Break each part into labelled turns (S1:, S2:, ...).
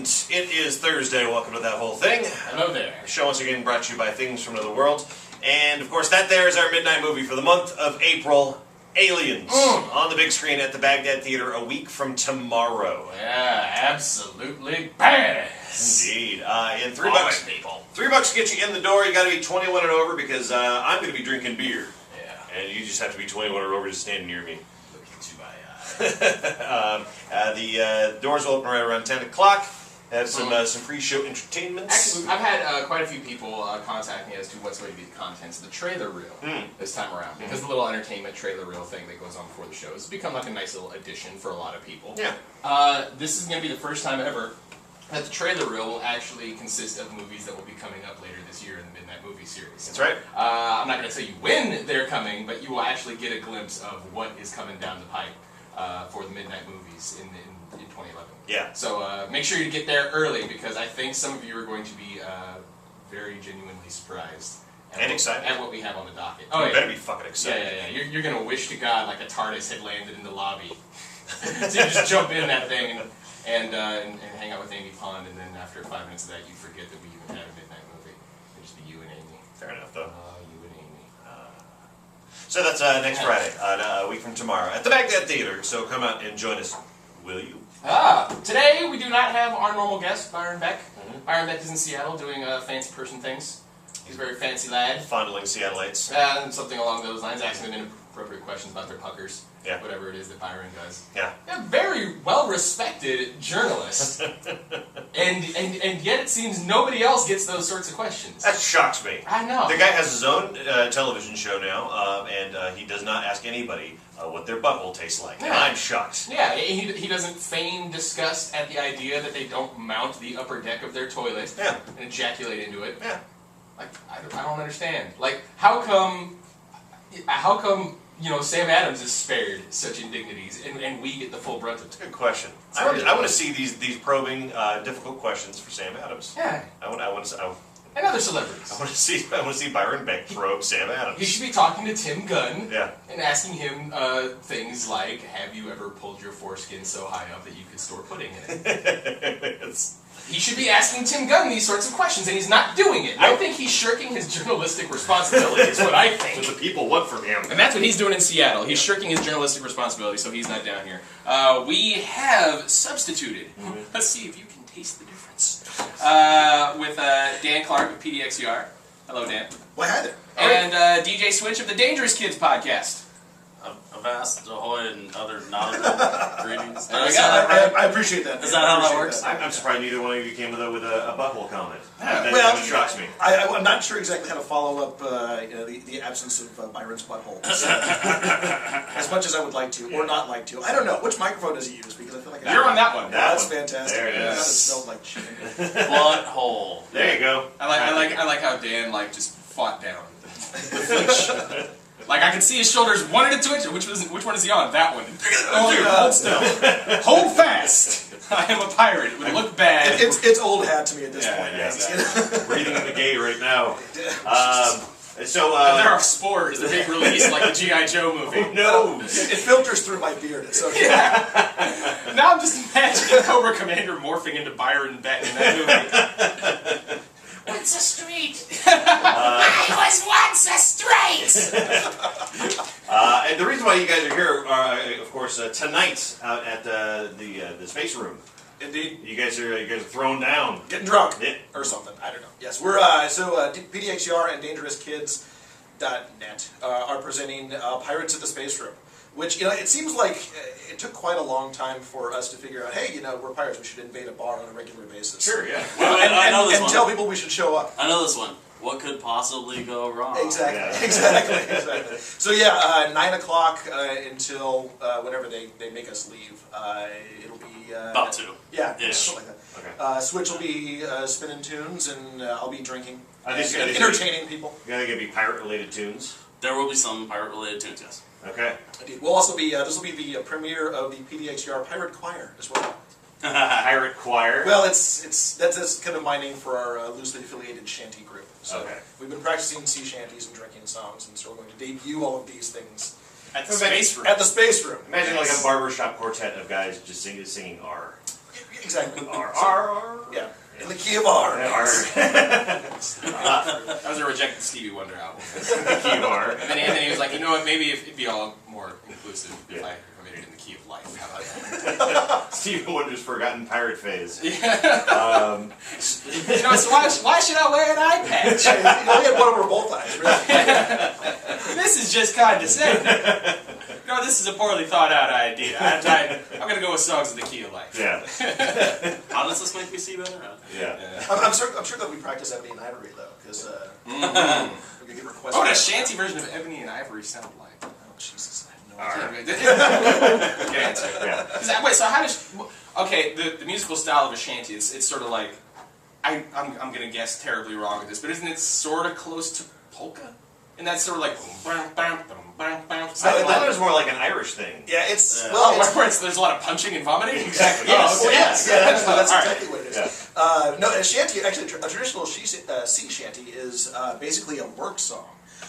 S1: it is Thursday. Welcome to That Whole Thing.
S2: Hello there.
S1: The show once again brought to you by Things from Another World. And, of course, that there is our midnight movie for the month of April, Aliens. On the big screen at the Baghdad Theater a week from tomorrow.
S2: Yeah, absolutely badass.
S1: Indeed. And $3, people. $3 to get you in the door. You got to be 21 and over because I'm going to be drinking beer.
S2: Yeah.
S1: And you just have to be 21 or over to stand near me.
S2: Look into my eye.
S1: The doors will open right around 10 o'clock. Have some pre-show entertainment.
S2: Actually, I've had quite a few people contact me as to what's going to be the contents of the trailer reel this time around. Because the little entertainment trailer reel thing that goes on before the show has become like a nice little addition for a lot of people.
S1: Yeah.
S2: This is going to be the first time ever that the trailer reel will actually consist of movies that will be coming up later this year in the Midnight Movie Series.
S1: That's right.
S2: I'm not going to tell you when they're coming, but you will actually get a glimpse of what is coming down the pipe for the Midnight Movies in 2011.
S1: Yeah.
S2: So make sure you get there early because I think some of you are going to be very genuinely surprised
S1: and excited
S2: at what we have on the docket.
S1: Oh, you better be fucking excited.
S2: Yeah. You're going to wish to God like a TARDIS had landed in the lobby. So you just jump in that thing and hang out with Amy Pond, and then after 5 minutes of that, you forget that we even had a Midnight Movie. It'd just be you and Amy.
S1: Fair enough, though.
S2: You and Amy.
S1: So that's next Friday, a week from tomorrow, at the Baghdad Theater. So come out and join us, will you?
S2: Today we do not have our normal guest, Byron Beck. Byron Beck is in Seattle doing fancy person things. He's a very fancy lad.
S1: Fondling Seattleites.
S2: And something along those lines, asking them inappropriate questions about their puckers.
S1: Yeah.
S2: Whatever it is that Byron does.
S1: Yeah.
S2: A very well-respected journalist. and yet it seems nobody else gets those sorts of questions.
S1: That shocks me.
S2: I know.
S1: The guy has his own television show now, and he does not ask anybody what their butthole tastes like. Yeah. And I'm shocked.
S2: Yeah, he doesn't feign disgust at the idea that they don't mount the upper deck of their toilet and ejaculate into it.
S1: Yeah.
S2: Like, I don't understand. Like, how come, Sam Adams is spared such indignities and we get the full brunt of it?
S1: Good question. I want to see these probing, difficult questions for Sam Adams.
S2: Yeah. And other celebrities.
S1: I want to see Byron Beck probe Sam Adams.
S2: He should be talking to Tim Gunn.
S1: Yeah.
S2: And asking him things like, have you ever pulled your foreskin so high up that you could store pudding in it? He should be asking Tim Gunn these sorts of questions, and he's not doing it. I think he's shirking his journalistic responsibility, is what I think.
S1: What the people want from him.
S2: And that's what he's doing in Seattle. He's shirking his journalistic responsibility, so he's not down here. We have substituted. Let's see if you can taste the difference. With Dan Clark of PDXR. Hello, Dan.
S3: Well, hi there.
S2: And DJ Switch of the Dangerous Kids podcast.
S4: Avast, ahoy, and other nautical greetings.
S2: There we go.
S3: I appreciate that.
S4: Is that how that works?
S1: I'm surprised neither one of you came with a butthole comment.
S2: Yeah.
S1: That shocks me.
S3: I'm not sure exactly how to follow up the absence of Byron's butthole. As much as I would like to, or not like to. I don't know. Which microphone does he use? Because I feel like
S2: You're on that one.
S3: That's fantastic.
S1: There it is.
S3: It smelled like shit.
S4: Butthole.
S1: There you go.
S2: I like how Dan just fought down the flinch. Like I can see his shoulders wanted to twitch. Which one is he on? That one. Hold still. Hold fast. I am a pirate. It would look bad.
S3: It's old hat to me at this point.
S1: Yeah. Breathing in the gate right now.
S2: There are spores that being released like the G.I. Joe movie.
S1: Who knows?
S3: It filters through my beard. It's okay.
S2: Yeah. Now I'm just imagining Cobra Commander morphing into Byron Beck in that movie. Once a street. I was once a straight.
S1: And the reason why you guys are here, of course, tonight out at the Space Room.
S3: Indeed.
S1: You guys are thrown down,
S3: Getting drunk.
S1: Yeah.
S3: Or something. I don't know. Yes, we're PDXR and DangerousKids.net are presenting Pirates of the Space Room. Which, it seems like it took quite a long time for us to figure out, hey, we're pirates, we should invade a bar on a regular basis.
S1: Sure, yeah.
S4: Well, I know this
S3: and
S4: one.
S3: tell people we should show up.
S4: I know this one. What could possibly go wrong?
S3: Exactly,
S1: Yeah.
S3: exactly. So yeah, 9 o'clock until whenever they make us leave. It'll be...
S4: About 2.
S3: Yeah,
S4: Ish.
S3: something like that.
S1: Okay.
S3: Switch will be spinning tunes, and I'll be drinking.
S1: Are these
S3: entertaining people.
S1: You think it'd be pirate-related tunes?
S4: There will be some pirate-related tunes, yes.
S1: Okay.
S3: Indeed. We'll also be, this will be the premiere of the PDXR Pirate Choir as well.
S1: Pirate Choir?
S3: Well, that's kind of my name for our loosely affiliated shanty group. So we've been practicing sea shanties and drinking songs, and so we're going to debut all of these things
S2: At the Space Room.
S3: at the Space Room.
S1: Imagine like a barbershop quartet of guys just singing R.
S3: Exactly.
S1: R.
S3: key of R.
S2: That was a rejected Stevie Wonder album.
S1: Key of R.
S2: And then he was like, you know what, maybe it'd be all more inclusive if I made it in the key of life. How about that?
S1: Stevie Wonder's forgotten pirate phase.
S2: Yeah. You know, so why should I wear an eye patch?
S3: You only had one over both eyes, really.
S2: This is just condescending. No, this is a poorly thought out idea. I'm going to go with songs in the key of life.
S1: Yeah.
S4: How does this make me see better?
S1: Yeah.
S3: I'm sure that we practice Ebony and Ivory, though, because we can get requests.
S2: What would a shanty version of Ebony and Ivory sound like?
S3: Oh, Jesus. I have no
S1: Arr.
S3: idea.
S2: Good answer.
S1: Yeah.
S2: Wait, so how does... Okay, the musical style of a shanty, it's sort of like... I'm going to guess terribly wrong with this, but isn't it sort of close to polka? And that's sort of like...
S1: That was more like an Irish thing.
S3: Yeah, it's...
S2: Well, where there's a lot of punching and vomiting?
S1: Exactly.
S2: Oh,
S1: Yes.
S2: okay.
S1: Yes.
S3: Yeah, that's
S2: All right.
S3: exactly what it is.
S1: Yeah.
S3: No, a shanty, actually, a traditional sea shanty is basically a work song.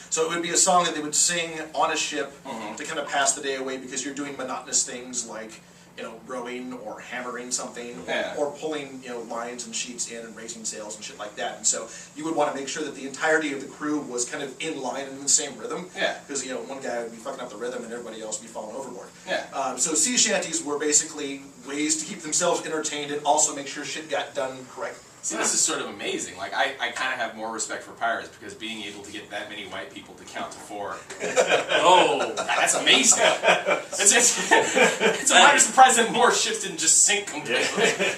S3: So it would be a song that they would sing on a ship to kind of pass the day away because you're doing monotonous things like, you know, rowing or hammering something or pulling, you know, lines and sheets in and raising sails and shit like that. And so you would want to make sure that the entirety of the crew was kind of in line and in the same rhythm.
S2: Yeah.
S3: Because, you know, one guy would be fucking up the rhythm and everybody else would be falling overboard.
S2: Yeah.
S3: So sea shanties were basically ways to keep themselves entertained and also make sure shit got done correctly.
S2: See, this is sort of amazing. Like, I kind of have more respect for pirates because being able to get that many white people to count to 4. Oh, that's amazing. It's a minor surprise that more ships didn't just sink completely.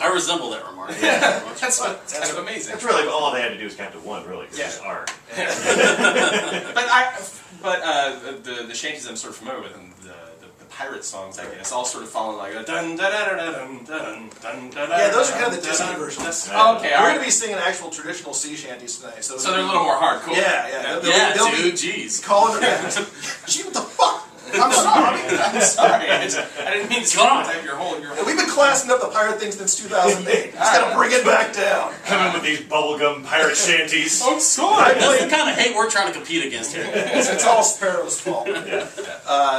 S4: I resemble that remark.
S2: That's kind of amazing.
S1: That's really all they had to do was count to 1, really.
S3: Yeah.
S1: It's R.
S2: But the shanties I'm sort of familiar with, and the pirate songs, I guess, all sort of follow like a dun da da da da dun dun dun da da.
S3: Yeah, those are kind of the Disney versions.
S2: Oh, okay, all
S3: We're
S2: right.
S3: going to be singing actual traditional sea shanties tonight. So
S2: So they're a little more hardcore.
S3: Yeah.
S4: Yeah, dude, jeez.
S3: Calling it. Gee, what the fuck? I'm sorry.
S2: I'm sorry. I didn't mean to stereotype your whole.
S3: We've been classing up the pirate things since 2008. Just gotta bring it back down.
S1: Coming with these bubblegum pirate shanties.
S2: I'm sorry.
S4: That's the kind of hate we're trying to compete against here.
S3: It's all Sparrow's fault.
S1: Yeah.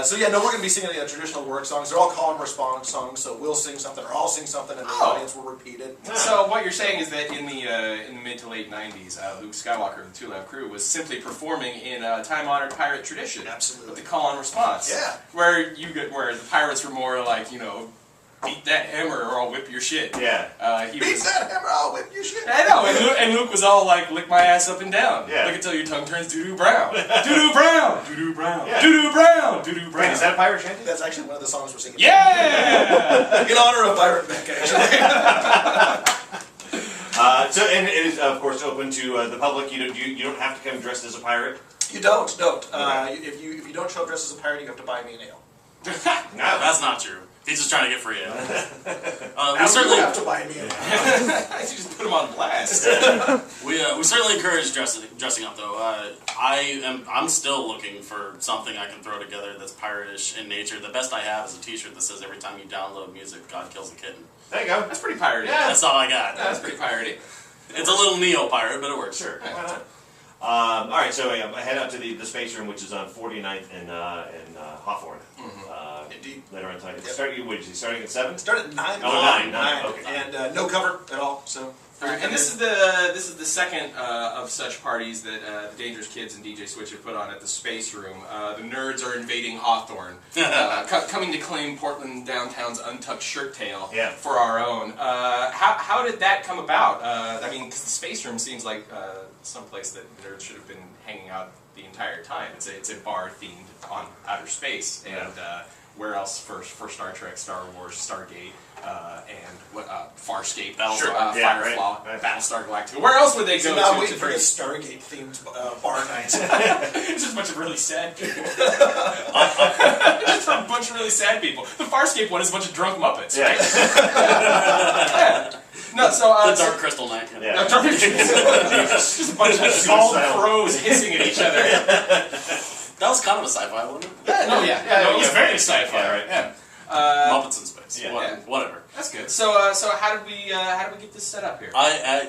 S3: So yeah, no, we're gonna be singing traditional work songs. They're all call and response songs. So we'll sing something, or I'll sing something, and the audience will repeat it.
S2: So what you're saying is that in the mid to late '90s, Luke Skywalker of the Two Live Crew was simply performing in a time-honored pirate tradition.
S3: Absolutely.
S2: With the call and response.
S3: Yeah.
S2: Where the pirates were more like, you know, beat that hammer or I'll whip your shit.
S1: Yeah.
S2: He
S3: Beat
S2: was.
S3: that hammer, I'll whip your shit.
S2: I know, and Luke was all like, lick my ass up and down.
S1: Yeah.
S2: Look until your tongue turns doo-doo brown. Doo-doo brown! Doo-doo brown!
S1: Yeah.
S2: Doo-doo brown! Doo-doo brown!
S1: Wait, is that a pirate shanty?
S3: That's actually one of the songs we're singing.
S2: Yeah!
S3: In honor of Pirate Beck, actually.
S1: And it is, of course, open to the public. You don't have to come dressed as a pirate.
S3: You don't.
S1: Okay.
S3: If you don't show up dressed as a pirate, you have to buy me an ale.
S4: No, that's not true. He's just trying to get free ale.
S3: Now
S4: We certainly
S3: you have to buy me an ale.
S2: You just put him on blast.
S4: we certainly encourage dressing up though. I'm still looking for something I can throw together that's pirate-ish in nature. The best I have is a T-shirt that says every time you download music, God kills a kitten.
S1: There you go.
S2: That's pretty piratey.
S1: Yeah.
S4: That's all I got.
S2: That's pretty piratey.
S4: It's a little neo-pirate, but it works.
S1: Sure. Why not? All right, so head out to the space room, which is on 49th and Hawthorne.
S3: Indeed.
S1: Later on tonight.
S3: Yep.
S1: Starting at 7?
S3: Start at 9.
S1: Oh, 9. Okay.
S3: And no cover at all. So.
S2: Alright, and this is the second of such parties that the Dangerous Kids and DJ Switch have put on at the Space Room. The nerds are invading Hawthorne, coming to claim Portland downtown's untucked shirt tail for our own. How did that come about? I mean, because the Space Room seems like some place that nerds should have been hanging out the entire time. It's a bar themed on outer space, and where else for Star Trek, Star Wars, Stargate, and Farscape, Firefly,
S1: Right.
S2: Battlestar Galactica. Where else would they go
S3: now
S2: to
S3: waiting for
S2: drink?
S3: the Stargate themed bar night.
S2: It's just a bunch of really sad people. Just a bunch of really sad people. The Farscape one is a bunch of drunk Muppets.
S1: Yeah.
S2: No, so
S4: The Dark Crystal Night.
S1: Yeah.
S2: just a bunch of small crows hissing at each other.
S4: That was kind of a sci-fi, wasn't it?
S2: No, it was very sci-fi.
S1: Yeah, right.
S2: Yeah.
S4: Muppets in space.
S1: Yeah.
S4: Whatever.
S2: That's good. So how did we get this set up here?
S4: I